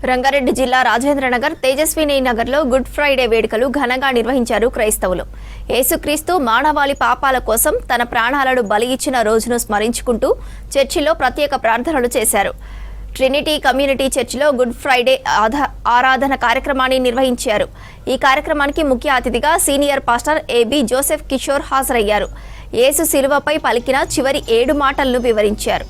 రంగారెడ్డి జిల్లా రాజేంద్రనగర్ తేజస్విని నగర్లో good Friday వేడుకలు ఘనంగా నిర్వహించారు క్రైస్తవులు. యేసుక్రీస్తు మానవాళి పాపాల కోసం తన ప్రాణాలను బలి ఇచ్చిన రోజును స్మరించుకుంటూ చర్చిలో ప్రత్యేక ప్రార్థనలు చేశారు. ట్రినిటీ కమ్యూనిటీ చర్చిలో గుడ్ ఫ్రైడే ఆరాధన కార్యక్రమాన్ని నిర్వహించారు. ఈ కార్యక్రమానికి ముఖ్య అతిథిగా సీనియర్ పాస్టర్ ఏబి జోసెఫ్ కిషోర్ హాజరయ్యారు. యేసు శిలువపై పలికిన చివరి 7 మాటలను వివరించారు.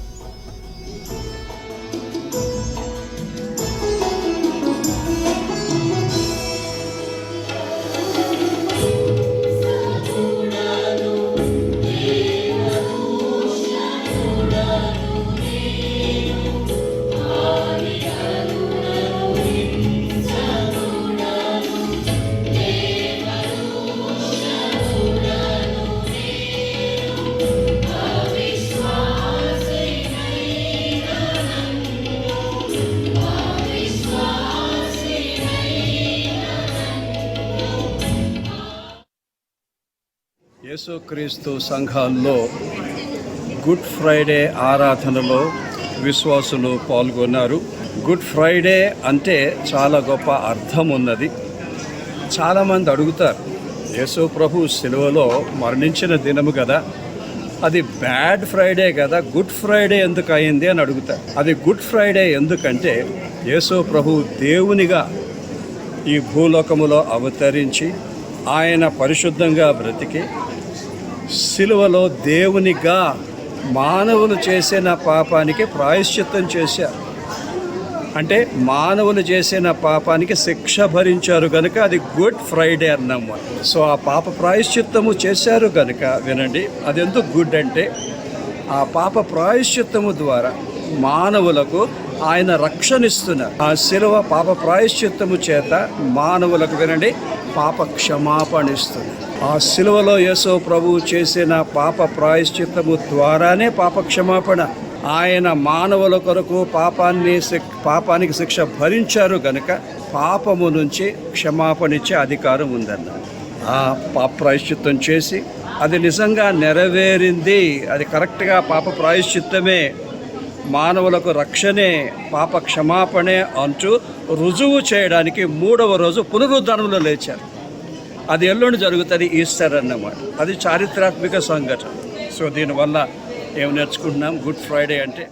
యేసుక్రీస్తు సంఘాల్లో గుడ్ ఫ్రైడే ఆరాధనలో విశ్వాసులు పాల్గొన్నారు. గుడ్ ఫ్రైడే అంటే చాలా గొప్ప అర్థం ఉన్నది. చాలామంది అడుగుతారు, యేసు ప్రభు సిలువలో మరణించిన దినము కదా, అది బ్యాడ్ ఫ్రైడే కదా, గుడ్ ఫ్రైడే ఎందుకు అయింది అని అడుగుతారు. అది గుడ్ ఫ్రైడే ఎందుకంటే యేసు ప్రభు దేవునిగా ఈ భూలోకములో అవతరించి ఆయన పరిశుద్ధంగా బ్రతికి సిలువలో దేవునిగా మానవులు చేసిన పాపానికి ప్రాయశ్చిత్తం చేశారు. అంటే మానవులు చేసిన పాపానికి శిక్ష భరించారు కనుక అది గుడ్ ఫ్రైడే అన్నమాట. సో ఆ పాప ప్రాయశ్చిత్తము చేశారు కనుక వినండి, అది ఎందుకు గుడ్ అంటే ఆ పాప ప్రాయశ్చిత్తము ద్వారా మానవులకు ఆయన రక్షణిస్తున్నారు. ఆ శిలువ పాప ప్రాయశ్చిత్తము చేత మానవులకు వినండి పాప క్షమాపణ ఇస్తుంది. ఆ శిలువలో యేసు ప్రభువు చేసిన పాప ప్రాయశ్చిత్తము ద్వారానే పాప క్షమాపణ. ఆయన మానవుల కొరకు పాపానికి శిక్ష భరించారు కనుక పాపము నుంచి క్షమాపణ ఇచ్చే అధికారం ఉందన్న. ఆ పాప ప్రాయశ్చిత్తం చేసి అది నిజంగా నెరవేరింది, అది కరెక్ట్గా పాప ప్రాయశ్చిత్తమే, మానవులకు రక్షణే, పాప క్షమాపణే అంటూ రుజువు చేయడానికి 3వ రోజు పునరుద్ధరణలో లేచారు. అది ఎల్లుండి జరుగుతుంది, ఈస్టర్ అన్నమాట. అది చారిత్రాత్మక సంఘటన. సో దీనివల్ల ఏం నేర్చుకుంటున్నాం? గుడ్ ఫ్రైడే అంటే